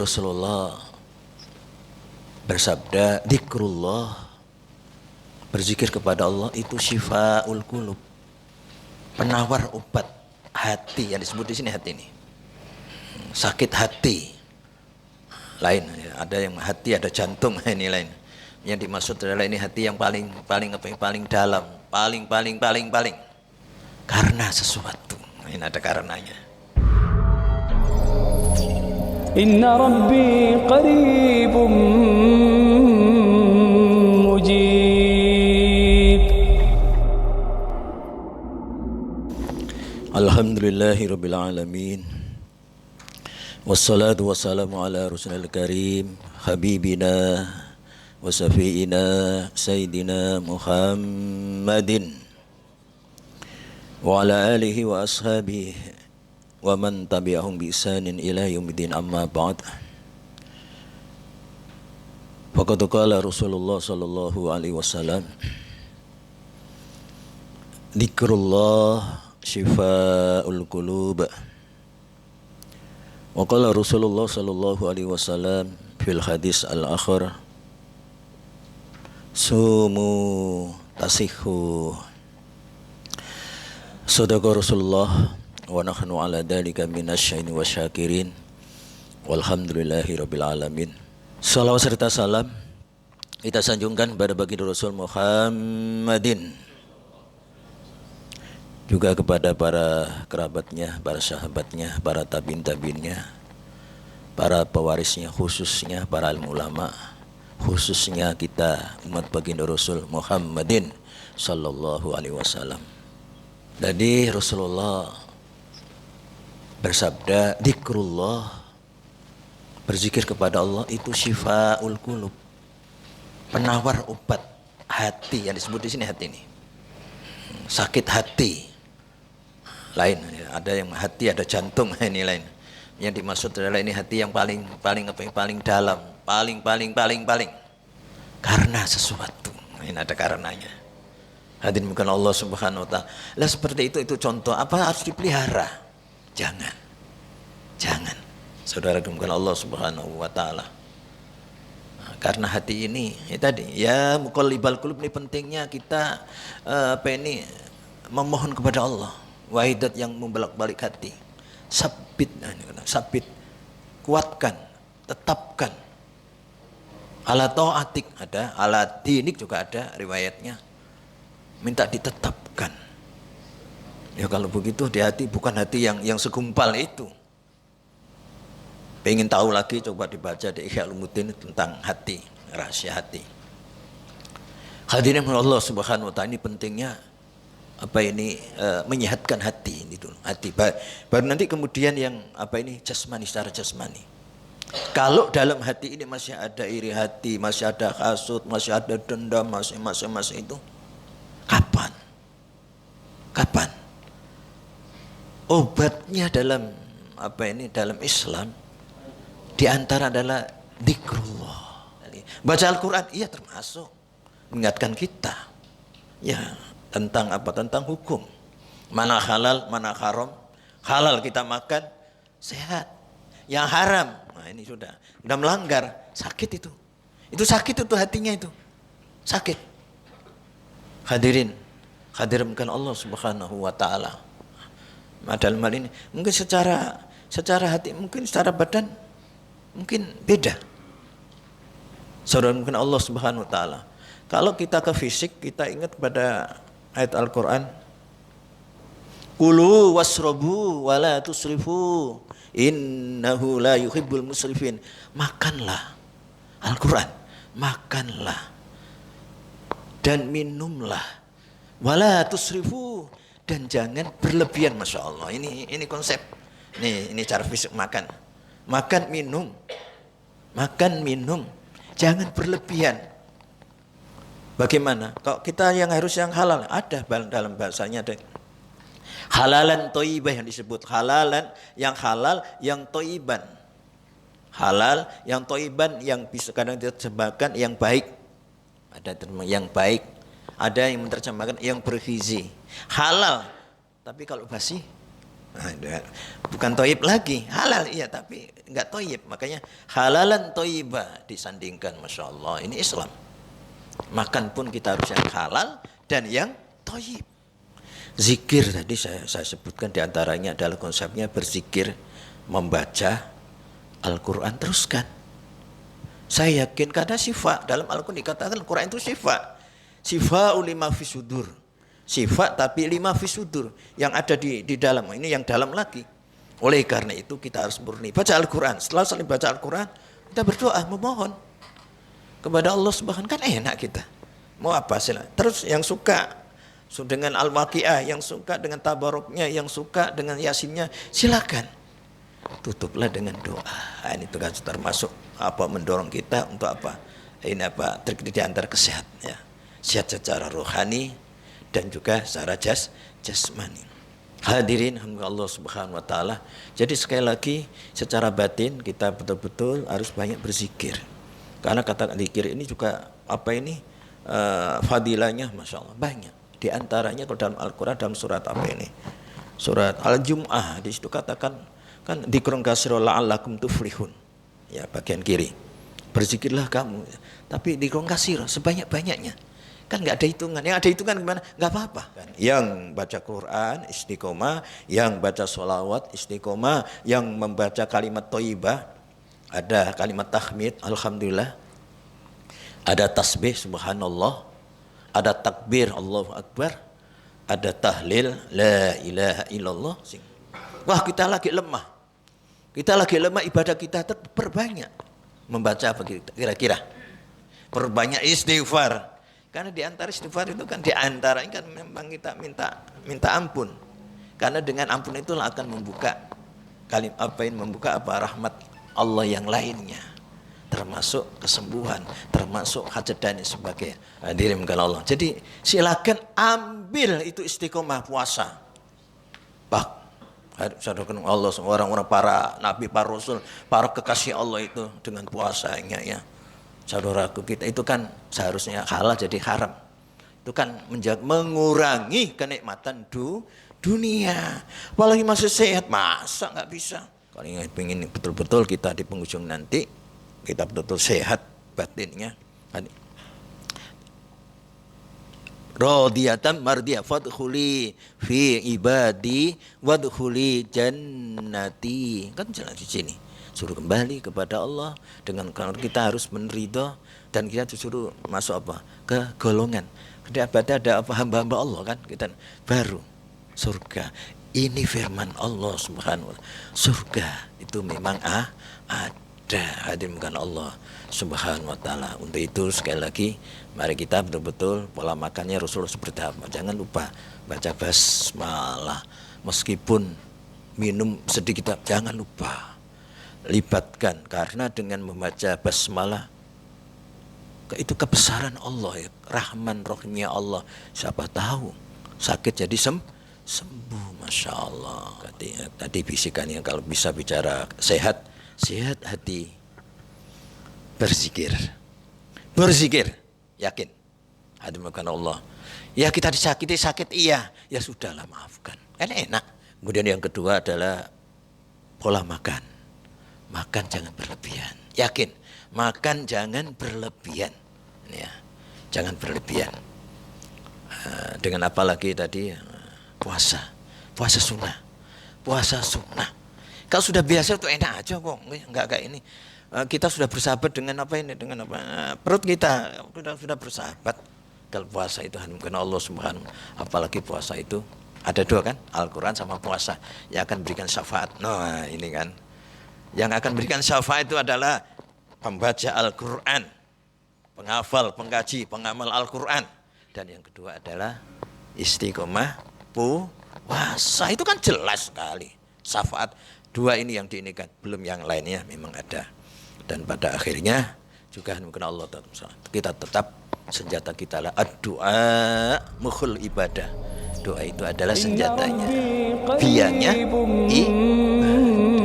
Rasulullah bersabda, dzikrullah, berzikir kepada Allah itu syifaul qulub, penawar obat hati. Yang disebut di sini hati ini, sakit hati lain, ada yang hati, ada jantung, ini lain. Yang dimaksud adalah ini hati yang paling dalam, paling karena sesuatu. Ini ada karenanya. Inna Rabbi qaribum mujib. Alhamdulillahi rabbil alamin. Wassalatu wassalamu ala rasulil karim, habibina wa safiina sayyidina Muhammadin wa ala alihi wa ashabihi wa man tabi'ahum bi ihsanin ila yaumiddin, amma ba'd. Faqad qala Rasulullah sallallahu alaihi wasallam, dzikrullah syifaul qulub. Wa qala Rasulullah sallallahu alaihi wasallam fil hadis al-akhir, sumu tasihhu. Sadaqa Rasulullah wa nahnu ala dzalika minasyaini wasyakirin walhamdulillahi rabbil alamin. Salawat serta salam kita sanjungkan kepada baginda Rasul Muhammadin, juga kepada para kerabatnya, para sahabatnya, para tabi'in-tabi'innya, para pewarisnya, khususnya para ulama, khususnya kita umat baginda Rasul Muhammadin sallallahu alaihi wasallam. Jadi Rasulullah bersabda, dzikrullah, berzikir kepada Allah itu syifaul qulub, penawar obat hati. Yang disebut di sini hati ini, sakit hati lain, ada yang hati, ada jantung, ini lain. Yang dimaksud adalah ini hati yang paling dalam, paling karena sesuatu. Ini ada karenanya. Hadirin bukan Allah Subhanahu wa ta'ala. Lah seperti itu contoh apa harus dipelihara? Jangan. Saudara bukan Allah Subhanahu wa ta'ala. Nah, karena hati ini tadi, ya muqallibal qulub, ini pentingnya kita memohon kepada Allah, wahidat yang membolak-balik hati. Sabit, kuatkan, tetapkan. Ala ta'atik ada, ala dinik juga ada riwayatnya. Minta ditetapkan. Ya kalau begitu di hati, bukan hati yang segumpal itu. Pengen tahu lagi, coba dibaca di Ihya Ulumuddin tentang hati, rahasia hati. Hadirin Allah Subhanahu wa ta'ala, ini pentingnya menyehatkan hati itu. Hati baru nanti kemudian yang jasmani, secara jasmani. Kalau dalam hati ini masih ada iri hati, masih ada hasud, masih ada dendam, masih itu, kapan? Obatnya dalam dalam Islam diantara adalah dzikrullah. Baca Al-Quran, iya termasuk mengingatkan kita ya tentang tentang hukum, mana halal, mana haram. Halal kita makan sehat, yang haram nah ini sudah melanggar, sakit itu sakit, itu hatinya itu sakit. Hadirin bukan Allah Subhanahu wa ta'ala. Dalam hal ini mungkin secara hati, mungkin secara badan mungkin beda. Saudara mungkin Allah Subhanahu wa ta'ala. Kalau kita ke fisik, kita ingat pada ayat Al-Quran, kulu wasrobu wala tusrifu innahu la yuhibbul musrifin. Makanlah, Al-Quran, makanlah dan minumlah, wala tusrifu, dan jangan berlebihan. Masya Allah, ini konsep. Ini cara fisik makan minum, jangan berlebihan. Bagaimana? Kalau kita yang halal, ada dalam bahasanya ada halalan thayyibah yang disebut, halalan yang halal, yang thayyiban. Halal yang thayyiban, yang bisa kadang diterjemahkan yang baik. Ada yang baik, ada yang menerjemahkan yang bergizi. Halal, tapi kalau basi Bukan toyib lagi, halal iya tapi enggak toyib. Makanya halalan toyibah disandingkan, Masya Allah. Ini Islam. Makan pun kita harus yang halal dan yang toyib. Zikir tadi saya sebutkan diantaranya adalah konsepnya berzikir, membaca Al-Quran teruskan. Saya yakin karena syifa dalam Al-Quran dikatakan Al-Quran itu syifa. Syifa ulima fisudur. Syifa tapi lima fisudur yang ada di dalam. Ini yang dalam lagi. Oleh karena itu kita harus murni baca Al-Quran. Setelah saling baca Al-Quran, kita berdoa memohon kepada Allah Subhanahu, kan enak kita. Mau apa sih? Terus yang suka dengan Al-Waqiah, yang suka dengan Tabaroknya, yang suka dengan Yasinnya, silakan. Tutuplah dengan doa. Ini juga termasuk mendorong kita untuk apa? Ini di antara kesehatan ya. Sehat secara rohani dan juga secara jasmani. Hadirin Allah Subhanahu wa taala. Jadi sekali lagi secara batin kita betul-betul harus banyak berzikir. Karena kata zikir ini juga fadilahnya Masya Allah banyak. Di antaranya kalau dalam Al-Quran dalam surat ini? Surat Al-Jum'ah, di situ katakan kan dzikrun katsirun la'allakum tuflihun. Ya, bagian kiri. Berzikirlah kamu, tapi dzikrun katsir sebanyak-banyaknya. Kan enggak ada hitungan. Yang ada hitungan gimana? Enggak apa-apa. Yang baca Quran istiqomah, yang baca sholawat istiqomah, yang membaca kalimat thayyibah, ada kalimat tahmid alhamdulillah, ada tasbih subhanallah, ada takbir Allahu akbar, ada tahlil la ilaha illallah. Wah, kita lagi lemah. Kita lagi lemah, ibadah kita perbanyak. Membaca apa kira-kira? Perbanyak istighfar. Karena di antara istighfar itu kan di antaranya kan memang kita minta ampun. Karena dengan ampun itulah akan membuka rahmat Allah yang lainnya. Termasuk kesembuhan, termasuk hajat dan sebagainya. Hadirin Allah. Jadi silakan ambil itu istiqomah puasa. Allah, orang-orang para nabi, para rasul, para kekasih Allah itu dengan puasanya ya. Saudaraku, kita itu kan seharusnya halal jadi haram. Itu kan mengurangi kenikmatan dunia. Apalagi masih sehat, masa nggak bisa? Kalau ingin betul-betul kita di penghujung nanti, kita betul-betul sehat batinnya. Radiyatan mardiyah fadkhuli fi ibadi wadkhuli jannati. Kan jelas di sini. Suruh kembali kepada Allah dengan kalau kita harus meneridho dan kita disuruh masuk ke golongan. Ada hamba-hamba Allah kan kita baru surga. Ini firman Allah Subhanahu wa taala. Surga itu memang ada. Hadirin Allah Subhanahu wa taala. Untuk itu sekali lagi mari kita betul-betul pola makannya Rasulullah seperti apa. Jangan lupa baca basmalah. Meskipun minum sedikit jangan lupa libatkan, karena dengan membaca basmalah itu kebesaran Allah ya, rahman rohnya Allah. Siapa tahu sakit jadi sembuh, Masya Allah. Tadi bisikannya kalau bisa bicara sehat hati, berzikir yakin hadirin Allah. Ya kita disakiti sakit iya, ya sudahlah maafkan, kan enak. Kemudian yang kedua adalah pola makan jangan berlebihan. Yakin, makan jangan berlebihan. Ya, jangan berlebihan. Dengan apa lagi tadi? Puasa sunnah. Kalau sudah biasa itu enak aja kok, enggak kayak ini. Kita sudah bersahabat dengan perut kita sudah bersahabat. Kalau puasa itu hanya karena Allah Subhanahu. Apalagi puasa itu ada dua kan, Al-Quran sama puasa yang akan berikan syafaat. Nah ini kan. Yang akan berikan syafaat itu adalah pembaca Al-Quran, penghafal, pengkaji, pengamal Al-Quran. Dan yang kedua adalah istiqomah puasa. Itu kan jelas sekali. Syafaat dua ini yang diinikan, belum yang lainnya memang ada. Dan pada akhirnya juga mungkin Allah kita tetap senjata kita lah doa mukhul ibadah. Doa itu adalah senjatanya, biangnya ibadah.